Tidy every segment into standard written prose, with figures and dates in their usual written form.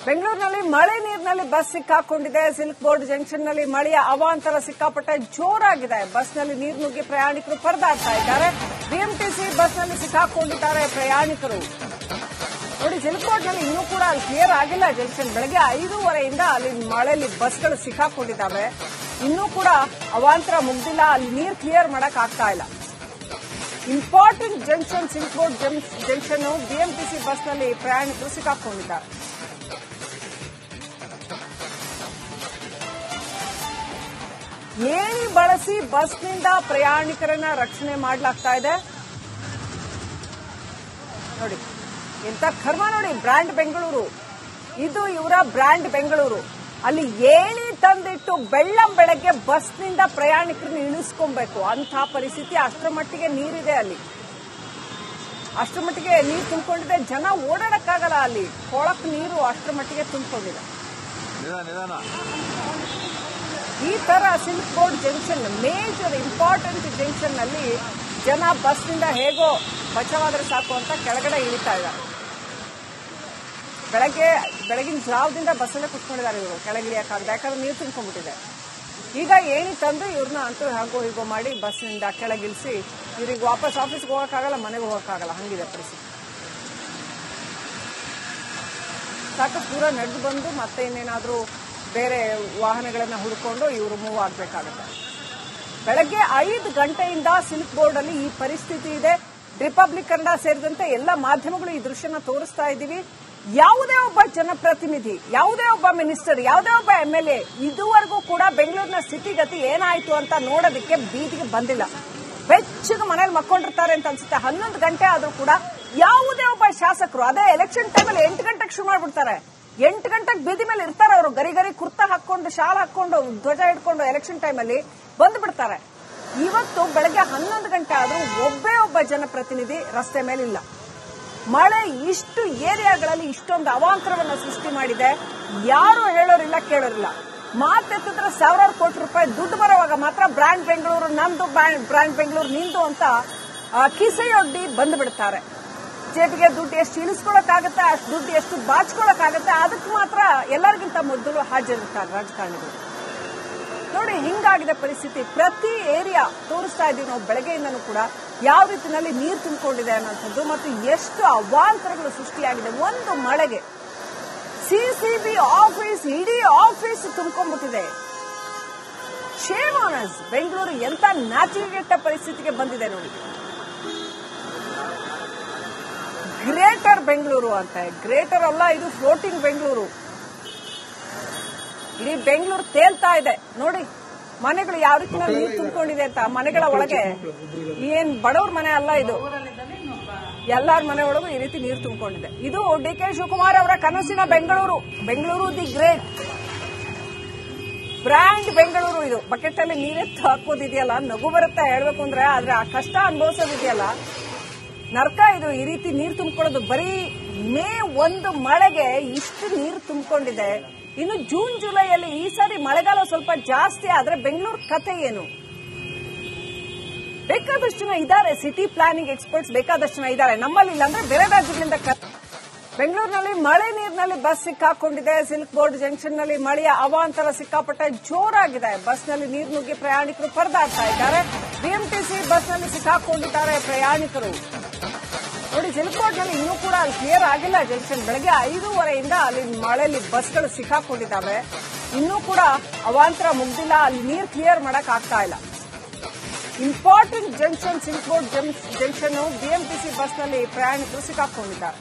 ಬೆಂಗಳೂರಿನಲ್ಲಿ ಮಳೆ ನೀರಿನಲ್ಲಿ ಬಸ್ ಸಿಕ್ಕಾಕೊಂಡಿದೆ. ಸಿಲ್ಕ್ ಬೋರ್ಡ್ ಜಂಕ್ಷನ್ ನಲ್ಲಿ ಮಳೆಯ ಅವಾಂತರ ಸಿಕ್ಕಾಪಟ್ಟೆ ಜೋರಾಗಿದೆ. ಬಸ್ನಲ್ಲಿ ನೀರು ನುಗ್ಗಿ ಪ್ರಯಾಣಿಕರು ಪರದಾಡ್ತಾ ಇದ್ದಾರೆ. ಬಿಎಂಟಿಸಿ ಬಸ್ನಲ್ಲಿ ಸಿಕ್ಕಾಕೊಂಡಿದ್ದಾರೆ ಪ್ರಯಾಣಿಕರು. ನೋಡಿ, ಸಿಲ್ಕ್ ಬೋರ್ಡ್ ನಲ್ಲಿ ಇನ್ನೂ ಕೂಡ ಅಲ್ಲಿ ಕ್ಲಿಯರ್ ಆಗಿಲ್ಲ ಜಂಕ್ಷನ್. ಬೆಳಗ್ಗೆ 5:30ಯಿಂದ ಅಲ್ಲಿ ಮಳೆಯಲ್ಲಿ ಬಸ್ಗಳು ಸಿಕ್ಕಾಕೊಂಡಿದ್ದಾವೆ. ಇನ್ನೂ ಕೂಡ ಅವಾಂತರ ಮುಗ್ದಿಲ್ಲ. ಅಲ್ಲಿ ನೀರು ಕ್ಲಿಯರ್ ಮಾಡಕ್ ಆಗ್ತಾ ಇಲ್ಲ. Important junction silk board junction BMTC ಬಸ್ನಲ್ಲಿ ಪ್ರಯಾಣಿಕರು ಸಿಕ್ಕಾಕೊಂಡಿದ್ದಾರೆ. ಏಣಿ ಬಳಸಿ ಬಸ್ನಿಂದ ಪ್ರಯಾಣಿಕರನ್ನ ರಕ್ಷಣೆ ಮಾಡಲಾಗ್ತಾ ಇದೆ. ನೋಡಿ, ಎಂತ ಕರ್ಮ ನೋಡಿ. ಬ್ರ್ಯಾಂಡ್ ಬೆಂಗಳೂರು, ಇದು ಇವರ ಬ್ರ್ಯಾಂಡ್ ಬೆಂಗಳೂರು. ಅಲ್ಲಿ ಏಣಿ ತಂದಿಟ್ಟು ಬೆಳ್ಳಂಬೆಳಗ್ಗೆ ಬಸ್ನಿಂದ ಪ್ರಯಾಣಿಕರನ್ನ ಇಳಿಸ್ಕೊಬೇಕು ಅಂತ ಪರಿಸ್ಥಿತಿ. ಅಷ್ಟರ ಮಟ್ಟಿಗೆ ನೀರಿದೆ ಅಲ್ಲಿ, ಅಷ್ಟರ ಮಟ್ಟಿಗೆ ನೀರು ತುಂಬಿಕೊಂಡಿದೆ. ಜನ ಓಡಾಡಕ್ಕಾಗಲ್ಲ ಅಲ್ಲಿ. ಕೊಳಕ್ ನೀರು ಅಷ್ಟರ ಮಟ್ಟಿಗೆ ತುಂಬಿಕೊಂಡಿದೆ. ಈ ತರ silk board junction major important junction ನಲ್ಲಿ ಜನ ಬಸ್ನಿಂದ ಹೇಗೋ ಬಚಾವಾದ್ರೆ ಸಾಕು ಅಂತ ಕೆಳಗಡೆ ಇಳಿತಾ ಇದ್ದಾರೆ. ಬೆಳಗಿನ ಜಾವದಿಂದ ಬಸ್ಸಲ್ಲೇ ಕುತ್ಕೊಂಡಿದ್ದಾರೆ ಇವರು. ಕೆಳಗಿಳಿಯಕ್ಕಾಗದೆ, ಯಾಕಂದ್ರೆ ನೀರು ತುಂಬಿಕೊಂಡಿದೆ. ಈಗ ಏಣಿ ತಂದು ಇವ್ರನ್ನ ಅಂತೂ ಹಾಗೋ ಹೀಗೋ ಮಾಡಿ ಬಸ್ನಿಂದ ಕೆಳಗಿಳಿಸಿ ಇವ್ರಿಗೆ ವಾಪಸ್ ಆಫೀಸ್ಗೆ ಹೋಗಕ್ಕಾಗಲ್ಲ, ಮನೆಗೆ ಹೋಗಕ್ಕಾಗಲ್ಲ, ಹಂಗಿದೆ ಪರಿಸ್ಥಿತಿ. ಸಾಕಷ್ಟು ದೂರ ನಡೆದು ಬಂದು ಮತ್ತೆ ಇನ್ನೇನಾದ್ರೂ ಬೇರೆ ವಾಹನಗಳನ್ನ ಹುಡುಕೊಂಡು ಇವರು ಮೂವ್ ಆಗಬೇಕಾಗುತ್ತೆ. ಬೆಳಗ್ಗೆ 5 ಗಂಟೆಯಿಂದ ಸಿಲ್ಕ್ ಬೋರ್ಡ್ ಅಲ್ಲಿ ಈ ಪರಿಸ್ಥಿತಿ ಇದೆ. ರಿಪಬ್ಲಿಕ್ ಕನ್ನಡ ಸೇರಿದಂತೆ ಎಲ್ಲ ಮಾಧ್ಯಮಗಳು ಈ ದೃಶ್ಯನ ತೋರಿಸ್ತಾ ಇದ್ದೀವಿ. ಯಾವುದೇ ಒಬ್ಬ ಜನಪ್ರತಿನಿಧಿ, ಯಾವುದೇ ಒಬ್ಬ ಮಿನಿಸ್ಟರ್, ಯಾವುದೇ ಒಬ್ಬ MLA ಇದುವರೆಗೂ ಕೂಡ ಬೆಂಗಳೂರಿನ ಸ್ಥಿತಿಗತಿ ಏನಾಯ್ತು ಅಂತ ನೋಡೋದಕ್ಕೆ ಬೀದಿಗೆ ಬಂದಿಲ್ಲ. ಬೆಚ್ಚಗೆ ಮನೇಲಿ ಮಕ್ಕೊಂಡಿರ್ತಾರೆ ಅಂತ ಅನ್ಸುತ್ತೆ. 11 ಗಂಟೆ ಆದ್ರೂ ಕೂಡ ಯಾವುದೇ ಒಬ್ಬ ಶಾಸಕರು, ಅದೇ ಎಲೆಕ್ಷನ್ ಟೈಮಲ್ಲಿ 8 ಗಂಟೆಗೆ ಶುರು ಮಾಡ್ಬಿಡ್ತಾರೆ. 8 ಗಂಟೆಗೆ ಬೀದಿ ಮೇಲೆ ಇರ್ತಾರೆ ಅವರು. ಗರಿ ಕುರ್ತಾ ಹಾಕೊಂಡು, ಶಾಲ್ ಹಾಕೊಂಡು, ಧ್ವಜ ಹಿಡ್ಕೊಂಡು ಎಲೆಕ್ಷನ್ ಟೈಮಲ್ಲಿ ಬಂದು ಬಿಡ್ತಾರೆ. ಇವತ್ತು ಬೆಳಗ್ಗೆ 11 ಗಂಟೆ ಆದ್ರೂ ಒಬ್ಬೇ ಒಬ್ಬ ಜನಪ್ರತಿನಿಧಿ ರಸ್ತೆ ಮೇಲಿಲ್ಲ. ಮಳೆ ಇಷ್ಟು ಏರಿಯಾಗಳಲ್ಲಿ ಇಷ್ಟೊಂದು ಅವಾಂತರವನ್ನು ಸೃಷ್ಟಿ ಮಾಡಿದೆ. ಯಾರು ಹೇಳೋರಿಲ್ಲ, ಕೇಳೋರಿಲ್ಲ. ಮಾತೆತ್ತಿದ್ರೆ ಸಾವಿರಾರು ಕೋಟಿ ರೂಪಾಯಿ ದುಡ್ಡು ಬರುವಾಗ ಮಾತ್ರ ಬ್ರ್ಯಾಂಡ್ ಬೆಂಗಳೂರು ನಂದು, ಬ್ರ್ಯಾಂಡ್ ಬೆಂಗಳೂರು ನಿಂದು ಅಂತ ಕಿಸೆಯೊಡ್ಡಿ ಬಂದು ಬಿಡ್ತಾರೆ. ಜೇಬಿಗೆ ದುಡ್ಡು ಎಷ್ಟು ಇಳಿಸ್ಕೊಳಕ್ಕಾಗತ್ತೆ, ಅಷ್ಟು ದುಡ್ಡು ಎಷ್ಟು ಬಾಚ್ಕೊಳಕ್ಕಾಗತ್ತೆ, ಅದಕ್ಕೆ ಮಾತ್ರ ಎಲ್ಲರಿಗಿಂತ ಮೊದಲು ಹಾಜರಿರ್ತಾರೆ ರಾಜಕಾರಣಿಗಳು. ನೋಡಿ, ಹಿಂಗಾಗಿದೆ ಪರಿಸ್ಥಿತಿ. ಪ್ರತಿ ಏರಿಯಾ ತೋರಿಸ್ತಾ ಇದ್ದೀವಿ ನಾವು ಬೆಳಗ್ಗೆಯಿಂದನೂ ಕೂಡ ಯಾವ ರೀತಿಯಲ್ಲಿ ನೀರು ತುಂಬಿಕೊಂಡಿದೆ ಅನ್ನೋಂಥದ್ದು ಮತ್ತು ಎಷ್ಟು ಅವಾಂತರಗಳು ಸೃಷ್ಟಿಯಾಗಿದೆ. ಒಂದು ಮಳೆಗೆ ಸಿಸಿಬಿ ಆಫೀಸ್, ಇಡೀ ಆಫೀಸ್ ತುಂಬಿಕೊಂಡ್ಬಿಟ್ಟಿದೆ. Shame on us. ಬೆಂಗಳೂರು ಎಂತ ನಾಚಿಕೆಗೆಟ್ಟ ಪರಿಸ್ಥಿತಿಗೆ ಬಂದಿದೆ ನೋಡಿ. ಗ್ರೇಟರ್ ಬೆಂಗಳೂರು ಅಂತ, ಗ್ರೇಟರ್ ಅಲ್ಲ, ಇದು ಫ್ಲೋಟಿಂಗ್ ಬೆಂಗಳೂರು. ಇಡೀ ಬೆಂಗಳೂರು ತೇಲ್ತಾ ಇದೆ ನೋಡಿ. ಮನೆಗಳು ಯಾವ ರೀತಿ ನೀರು ತುಂಬಿಕೊಂಡಿದೆ ಅಂತ. ಮನೆಗಳ ಒಳಗೆ ಏನ್ ಬಡವ್ರ ಮನೆ ಅಲ್ಲ ಇದು, ಎಲ್ಲಾರ ಮನೆ ಒಳಗೂ ಈ ರೀತಿ ನೀರು ತುಂಬಿಕೊಂಡಿದೆ. ಇದು DK ಶಿವಕುಮಾರ್ ಅವರ ಕನಸಿನ Bengaluru. Bengaluru the great, brand Bengaluru. ಇದು ಬಕೆಟ್ ಅಲ್ಲಿ ನೀರೆತ್ತು ಹಾಕೋದಿದೆಯಲ್ಲ, ನಗು ಬರುತ್ತೆ ಹೇಳ್ಬೇಕು ಅಂದ್ರೆ. ಆದ್ರೆ ಆ ಕಷ್ಟ ಅನುಭವಿಸೋದಿದೆಯಲ್ಲ, ನರ್ಕ ಇದು. ಈ ರೀತಿ ನೀರು ತುಂಬಿಕೊಳ್ಳೋದು ಬರೀ ಮೇ 1 ಮಳೆಗೆ ಇಷ್ಟು ನೀರು ತುಂಬಿಕೊಂಡಿದೆ. ಇನ್ನು ಜೂನ್ ಜುಲೈಯಲ್ಲಿ ಈ ಸಾರಿ ಮಳೆಗಾಲ ಸ್ವಲ್ಪ ಜಾಸ್ತಿ ಆದ್ರೆ ಬೆಂಗಳೂರು ಕಥೆ ಏನು? ಬೇಕಾದಷ್ಟು ಜನ ಇದ್ದಾರೆ, ಸಿಟಿ ಪ್ಲಾನಿಂಗ್ ಎಕ್ಸ್ಪರ್ಟ್ಸ್ ಬೇಕಾದಷ್ಟು ಜನ ಇದ್ದಾರೆ. ನಮ್ಮಲ್ಲಿ ಇಲ್ಲ ಅಂದ್ರೆ ಬೇರೆ ರಾಜ್ಯಗಳಿಂದ. ಬೆಂಗಳೂರಿನಲ್ಲಿ ಮಳೆ ನೀರಿನಲ್ಲಿ ಬಸ್ ಸಿಕ್ಕಾಕೊಂಡಿದೆ. ಸಿಲ್ಕ್ ಬೋರ್ಡ್ ಜಂಕ್ಷನ್ ನಲ್ಲಿ ಮಳೆಯ ಅವಾಂತರ ಸಿಕ್ಕಾಪಟ್ಟೆ ಜೋರಾಗಿದೆ. ಬಸ್ನಲ್ಲಿ ನೀರು ನುಗ್ಗಿ ಪ್ರಯಾಣಿಕರು ಪರದಾಡ್ತಾ ಇದ್ದಾರೆ. ಬಿಎಂಟಿಸಿ ಬಸ್ನಲ್ಲಿ ಸಿಕ್ಕಾಕೊಂಡಿದ್ದಾರೆ ಪ್ರಯಾಣಿಕರು. ನೋಡಿ, ಸಿಲ್ಕ್ ಬೋರ್ಡ್ ನಲ್ಲಿ ಇನ್ನೂ ಕೂಡ ಅಲ್ಲಿ ಕ್ಲಿಯರ್ ಆಗಿಲ್ಲ ಜಂಕ್ಷನ್. ಬೆಳಗ್ಗೆ 5:30ಯಿಂದ ಅಲ್ಲಿ ಮಳೆಯಲ್ಲಿ ಬಸ್ಗಳು ಸಿಕ್ಕಾಕೊಂಡಿದ್ದಾವೆ. ಇನ್ನೂ ಕೂಡ ಅವಾಂತರ ಮುಗ್ದಿಲ್ಲ. ಅಲ್ಲಿ ನೀರು ಕ್ಲಿಯರ್ ಮಾಡಕ್ ಆಗ್ತಾ ಇಲ್ಲ. Important junction silk board junction BMTC ಬಸ್ನಲ್ಲಿ ಪ್ರಯಾಣಿಕರು ಸಿಕ್ಕಾಕೊಂಡಿದ್ದಾರೆ.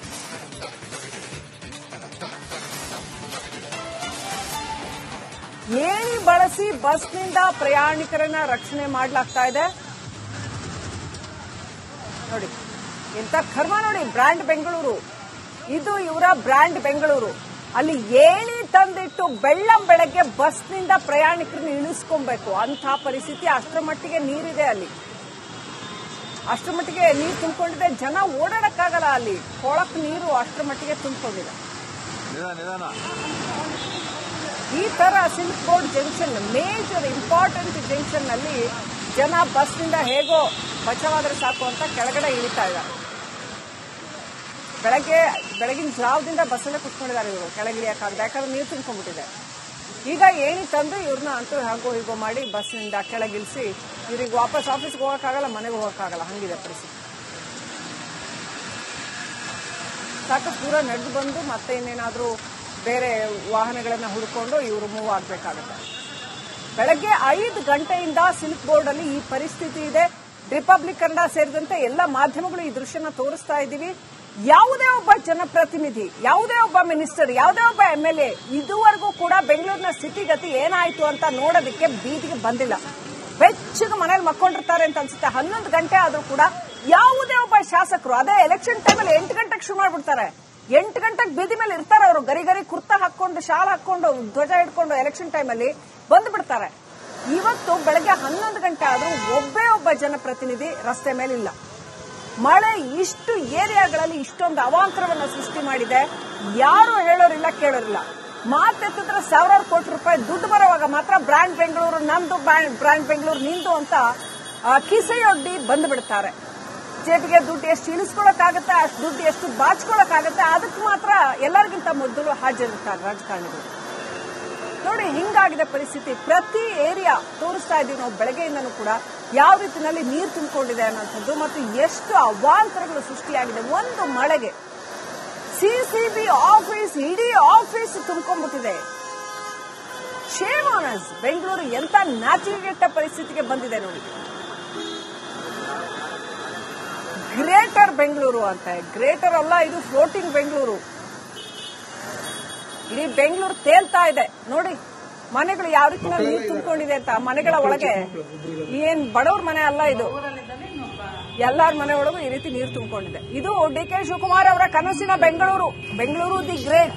ಏಣಿ ಬಳಸಿ ಬಸ್ನಿಂದ ಪ್ರಯಾಣಿಕರನ್ನ ರಕ್ಷಣೆ ಮಾಡಲಾಗ್ತಾ ಇದೆ. ನೋಡಿ, ಎಂತ ಕರ್ಮ ನೋಡಿ. ಬ್ರ್ಯಾಂಡ್ ಬೆಂಗಳೂರು, ಇದು ಇವರ ಬ್ರ್ಯಾಂಡ್ ಬೆಂಗಳೂರು. ಅಲ್ಲಿ ಏಣಿ ತಂದಿಟ್ಟು ಬೆಳ್ಳಂಬೆಳಗ್ಗೆ ಬಸ್ನಿಂದ ಪ್ರಯಾಣಿಕರನ್ನ ಇಳಿಸ್ಕೊಬೇಕು ಅಂತ ಪರಿಸ್ಥಿತಿ. ಅಷ್ಟರ ಮಟ್ಟಿಗೆ ನೀರಿದೆ ಅಲ್ಲಿ, ಅಷ್ಟರ ಮಟ್ಟಿಗೆ ನೀರು ತುಂಬಿಕೊಂಡಿದೆ. ಜನ ಓಡಾಡಕ್ಕಾಗಲ್ಲ ಅಲ್ಲಿ. ಕೊಳಕ್ ನೀರು ಅಷ್ಟರ ಮಟ್ಟಿಗೆ ತುಂಬಿಕೊಂಡಿದೆ. ಈ ತರ silk board junction major important junction ನಲ್ಲಿ ಜನ ಬಸ್ನಿಂದ ಹೇಗೋ ಬಚಾವಾದ್ರೆ ಸಾಕು ಅಂತ ಕೆಳಗಡೆ ಇಳಿತಾ ಇದ್ದಾರೆ. ಬೆಳಗಿನ ಜಾವದಿಂದ ಬಸ್ಸಲ್ಲೇ ಕುತ್ಕೊಂಡಿದ್ದಾರೆ ಇವರು, ಕೆಳಗಿಳಿಯಕ್ಕಾಗದೆ, ಯಾಕಂದ್ರೆ ನೀರು ತುಂಬಿಕೊಂಡಿದೆ. ಈಗ ಏಣಿ ತಂದು ಇವ್ರನ್ನ ಅಂತೂ ಹಾಗೋ ಹೀಗೋ ಮಾಡಿ ಬಸ್ನಿಂದ ಕೆಳಗಿಳಿಸಿ ಇವ್ರಿಗೆ ವಾಪಸ್ ಆಫೀಸ್ಗೆ ಹೋಗೋಕ್ಕಾಗಲ್ಲ, ಮನೆಗೆ ಹೋಗೋಕ್ಕಾಗಲ್ಲ, ಹಂಗಿದೆ ಪರಿಸ್ಥಿತಿ. ಸಾಕು ಪೂರ ನಡೆದು ಬಂದು ಮತ್ತೆ ಇನ್ನೇನಾದ್ರೂ ಬೇರೆ ವಾಹನಗಳನ್ನ ಹುಡ್ಕೊಂಡು ಇವರು ಮೂವ್ ಆಗ್ಬೇಕಾಗುತ್ತೆ. ಬೆಳಗ್ಗೆ 5 ಗಂಟೆಯಿಂದ ಸಿಲ್ಕ್ ಬೋರ್ಡ್ ಅಲ್ಲಿ ಈ ಪರಿಸ್ಥಿತಿ ಇದೆ. ರಿಪಬ್ಲಿಕ್ ಕನ್ನಡ ಸೇರಿದಂತೆ ಎಲ್ಲ ಮಾಧ್ಯಮಗಳು ಈ ದೃಶ್ಯನ ತೋರಿಸ್ತಾ ಇದ್ದೀವಿ. ಯಾವುದೇ ಒಬ್ಬ ಜನಪ್ರತಿನಿಧಿ, ಯಾವುದೇ ಒಬ್ಬ ಮಿನಿಸ್ಟರ್, ಯಾವುದೇ ಒಬ್ಬ MLA ಇದುವರೆಗೂ ಕೂಡ ಬೆಂಗಳೂರಿನ ಸ್ಥಿತಿಗತಿ ಏನಾಯ್ತು ಅಂತ ನೋಡೋದಕ್ಕೆ ಬೀದಿಗೆ ಬಂದಿಲ್ಲ. ಬೆಚ್ಚಗೆ ಮನೇಲಿ ಮಕ್ಕೊಂಡಿರ್ತಾರೆ ಅಂತ ಅನ್ಸುತ್ತೆ. 11 ಗಂಟೆ ಆದ್ರೂ ಕೂಡ ಯಾವುದೇ ಒಬ್ಬ ಶಾಸಕರು, ಅದೇ ಎಲೆಕ್ಷನ್ ಟೈಮಲ್ಲಿ 8 ಗಂಟೆಗೆ ಶುರು ಮಾಡ್ಬಿಡ್ತಾರೆ. 8 ಗಂಟೆಗೆ ಬೀದಿ ಮೇಲೆ ಇರ್ತಾರೆ ಅವರು, ಗರಿ ಕುರ್ತಾ ಹಾಕೊಂಡು, ಶಾಲ್ ಹಾಕೊಂಡು, ಧ್ವಜ ಹಿಡ್ಕೊಂಡು ಎಲೆಕ್ಷನ್ ಟೈಮಲ್ಲಿ ಬಂದು ಬಿಡ್ತಾರೆ. ಇವತ್ತು ಬೆಳಗ್ಗೆ 11 ಗಂಟೆ ಆದ್ರೂ ಒಬ್ಬೇ ಒಬ್ಬ ಜನಪ್ರತಿನಿಧಿ ರಸ್ತೆ ಮೇಲಿಲ್ಲ. ಮಳೆ ಇಷ್ಟು ಏರಿಯಾಗಳಲ್ಲಿ ಇಷ್ಟೊಂದು ಅವಾಂತರವನ್ನು ಸೃಷ್ಟಿ ಮಾಡಿದೆ. ಯಾರು ಹೇಳೋರಿಲ್ಲ, ಕೇಳೋರಿಲ್ಲ. ಮಾತೆತ್ತಿದ್ರೆ ಸಾವಿರಾರು ಕೋಟಿ ರೂಪಾಯಿ ದುಡ್ಡು ಬರುವಾಗ ಮಾತ್ರ ಬ್ರ್ಯಾಂಡ್ ಬೆಂಗಳೂರು ನಂದು, ಬ್ರ್ಯಾಂಡ್ ಬೆಂಗಳೂರು ನಿಂದು ಅಂತ ಕಿಸೆಯೊಡ್ಡಿ ಬಂದು ಬಿಡ್ತಾರೆ. ಜೇಬಿಗೆ ದುಡ್ಡು ಎಷ್ಟು ಇಳಿಸ್ಕೊಳಕ್ಕಾಗತ್ತೆ, ಅಷ್ಟು ದುಡ್ಡು ಎಷ್ಟು ಬಾಚ್ಕೊಳಕ್ಕಾಗತ್ತೆ, ಅದಕ್ಕೆ ಮಾತ್ರ ಎಲ್ಲರಿಗಿಂತ ಮೊದಲು ಹಾಜರಿರ್ತಾರೆ ರಾಜಕಾರಣಿಗಳು. ನೋಡಿ, ಹಿಂಗಾಗಿದೆ ಪರಿಸ್ಥಿತಿ. ಪ್ರತಿ ಏರಿಯಾ ತೋರಿಸ್ತಾ ಇದ್ದೀವಿ ನಾವು ಬೆಳಗ್ಗೆಯಿಂದನೂ ಕೂಡ ಯಾವ ರೀತಿಯಲ್ಲಿ ನೀರು ತುಂಬಿಕೊಂಡಿದೆ ಅನ್ನೋಂಥದ್ದು ಮತ್ತು ಎಷ್ಟು ಅವಾಂತರಗಳು ಸೃಷ್ಟಿಯಾಗಿದೆ. ಒಂದು ಮಳೆಗೆ ಸಿಸಿಬಿ ಆಫೀಸ್, ಇಡೀ ಆಫೀಸ್ ತುಂಬಿಕೊಂಡ್ಬಿಟ್ಟಿದೆ. Shame on us. ಬೆಂಗಳೂರು ಎಂತ ನಾಚಿಕೆಗೆಟ್ಟ ಪರಿಸ್ಥಿತಿಗೆ ಬಂದಿದೆ ನೋಡಿ. ಗ್ರೇಟರ್ ಬೆಂಗಳೂರು ಅಂತ, ಗ್ರೇಟರ್ ಅಲ್ಲ ಇದು, ಫ್ಲೋಟಿಂಗ್ ಬೆಂಗಳೂರು. ಇಡೀ ಬೆಂಗಳೂರು ತೇಲ್ತಾ ಇದೆ ನೋಡಿ. ಮನೆಗಳು ಯಾವ ರೀತಿ ನೀರು ತುಂಬಿಕೊಂಡಿದೆ ಅಂತ. ಮನೆಗಳ ಒಳಗೆ ಏನ್ ಬಡವ್ರ ಮನೆ ಅಲ್ಲ ಇದು, ಎಲ್ಲಾರ ಮನೆ ಒಳಗೂ ಈ ರೀತಿ ನೀರು ತುಂಬಿಕೊಂಡಿದೆ. ಇದು DK ಶಿವಕುಮಾರ್ ಅವರ ಕನಸಿನ Bengaluru. Bengaluru the great,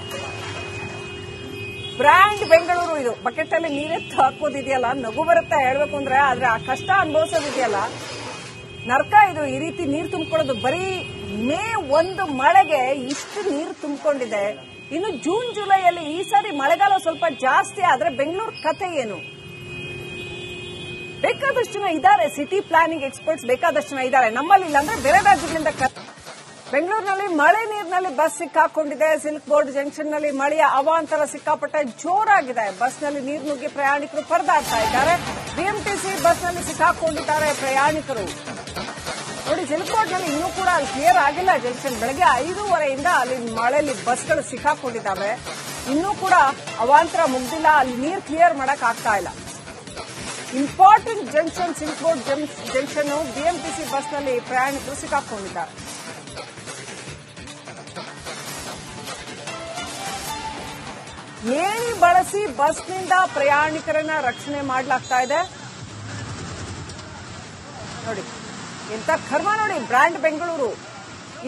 brand Bengaluru. ಇದು ಬಕೆಟ್ ಅಲ್ಲಿ ನೀರೆತ್ತು ಹಾಕೋದಿದೆಯಲ್ಲ, ನಗು ಬರುತ್ತೆ ಹೇಳ್ಬೇಕು ಅಂದ್ರೆ, ಆದ್ರೆ ಆ ಕಷ್ಟ ಅನುಭವಿಸೋದಿದೆಯಲ್ಲ, ನರ್ಕ ಇದು. ಈ ರೀತಿ ನೀರು ತುಂಬಿಕೊಳ್ಳೋದು ಬರೀ ಮೇ 1 ಮಳೆಗೆ ಇಷ್ಟು ನೀರು ತುಂಬಿಕೊಂಡಿದೆ. ಇನ್ನು ಜೂನ್ ಜುಲೈಯಲ್ಲಿ ಈ ಸಾರಿ ಮಳೆಗಾಲ ಸ್ವಲ್ಪ ಜಾಸ್ತಿ ಆದ್ರೆ ಬೆಂಗಳೂರು ಕಥೆ ಏನು? ಬೇಕಾದಷ್ಟು ಜನ ಇದ್ದಾರೆ, ಸಿಟಿ ಪ್ಲಾನಿಂಗ್ ಎಕ್ಸ್ಪರ್ಟ್ಸ್ ಬೇಕಾದಷ್ಟು ಜನ ಇದ್ದಾರೆ. ನಮ್ಮಲ್ಲಿ ಇಲ್ಲ ಅಂದ್ರೆ ಬೇರೆ ರಾಜ್ಯಗಳಿಂದ. ಬೆಂಗಳೂರಿನಲ್ಲಿ ಮಳೆ ನೀರಿನಲ್ಲಿ ಬಸ್ ಸಿಕ್ಕಾಕೊಂಡಿದೆ. ಸಿಲ್ಕ್ ಬೋರ್ಡ್ ಜಂಕ್ಷನ್ ನಲ್ಲಿ ಮಳೆಯ ಅವಾಂತರ ಸಿಕ್ಕಾಪಟ್ಟೆ ಜೋರಾಗಿದೆ. ಬಸ್ನಲ್ಲಿ ನೀರು ನುಗ್ಗಿ ಪ್ರಯಾಣಿಕರು ಪರದಾಡ್ತಾ ಇದ್ದಾರೆ. BMTC ಬಸ್ನಲ್ಲಿ ಸಿಕ್ಕಾಕೊಂಡಿದ್ದಾರೆ ಪ್ರಯಾಣಿಕರು. ನೋಡಿ, ಸಿಲ್ಕ್ ಬೋರ್ಡ್ ನಲ್ಲಿ ಇನ್ನೂ ಕೂಡ ಅಲ್ಲಿ ಕ್ಲಿಯರ್ ಆಗಿಲ್ಲ ಜಂಕ್ಷನ್. ಬೆಳಗ್ಗೆ 5:30ಯಿಂದ ಅಲ್ಲಿ ಮಳೆಯಲ್ಲಿ ಬಸ್ಗಳು ಸಿಕ್ಕಾಕೊಂಡಿದ್ದಾವೆ. ಇನ್ನೂ ಕೂಡ ಅವಾಂತರ ಮುಗ್ದಿಲ್ಲ, ಅಲ್ಲಿ ನೀರು ಕ್ಲಿಯರ್ ಮಾಡಕ್ ಆಗ್ತಾ ಇಲ್ಲ. Important junction silk board junction, BMTC ಬಸ್ನಲ್ಲಿ ಪ್ರಯಾಣಿಕರು ಸಿಕ್ಕಾಕೊಂಡಿದ್ದಾರೆ. ಏಣಿ ಬಳಸಿ ಬಸ್ನಿಂದ ಪ್ರಯಾಣಿಕರನ್ನ ರಕ್ಷಣೆ ಮಾಡಲಾಗ್ತಾ ಇದೆ ನೋಡಿ. ಎಂತ ಕರ್ಮ ನೋಡಿ. ಬ್ರ್ಯಾಂಡ್ ಬೆಂಗಳೂರು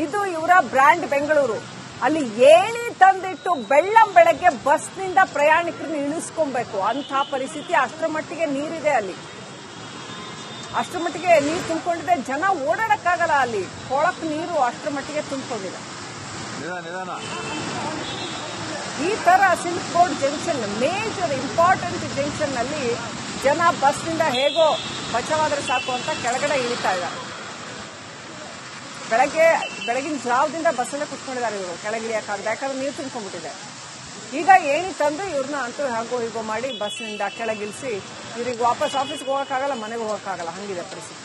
ಇದು, ಇವರ ಬ್ರ್ಯಾಂಡ್ ಬೆಂಗಳೂರು. ಅಲ್ಲಿ ಏಣಿ ತಂದಿಟ್ಟು ಬೆಳ್ಳಂಬೆಳಗ್ಗೆ ಬಸ್ನಿಂದ ಪ್ರಯಾಣಿಕರನ್ನ ಇಳಿಸ್ಕೊಬೇಕು ಅಂತ ಪರಿಸ್ಥಿತಿ. ಅಷ್ಟರ ಮಟ್ಟಿಗೆ ನೀರಿದೆ ಅಲ್ಲಿ, ಅಷ್ಟರ ಮಟ್ಟಿಗೆ ನೀರು ತುಂಬಿಕೊಂಡಿದೆ. ಜನ ಓಡಾಡಕ್ಕಾಗಲ್ಲ ಅಲ್ಲಿ, ಕೊಳಕ್ ನೀರು ಅಷ್ಟರ ಮಟ್ಟಿಗೆ ತುಂಬಿಕೊಂಡಿದೆ. ಈ ತರ silk board junction, major important junction ನಲ್ಲಿ ಜನ ಬಸ್ನಿಂದ ಹೇಗೋ ಬಚಾವಾದ್ರೆ ಸಾಕು ಅಂತ ಕೆಳಗಡೆ ಇಳಿತಾ ಇದ್ದಾರೆ. ಬೆಳಗಿನ ಜಾವದಿಂದ ಬಸ್ಸಲ್ಲೇ ಕುತ್ಕೊಂಡಿದ್ದಾರೆ ಇವರು, ಕೆಳಗಿಳಿಯಕ್ಕಾಗದೆ, ಯಾಕಂದ್ರೆ ನೀರು ತುಂಬಿಕೊಂಡಿದೆ. ಈಗ ಏಣಿ ತಂದು ಇವ್ರನ್ನ ಅಂತೂ ಹಾಗೋ ಹೀಗೋ ಮಾಡಿ ಬಸ್ನಿಂದ ಕೆಳಗಿಳಿಸಿ ಇವ್ರಿಗೆ ವಾಪಸ್ ಆಫೀಸ್ಗೆ ಹೋಗೋಕ್ಕಾಗಲ್ಲ, ಮನೆಗೆ ಹೋಗೋಕ್ಕಾಗಲ್ಲ, ಹಂಗಿದೆ ಪರಿಸ್ಥಿತಿ.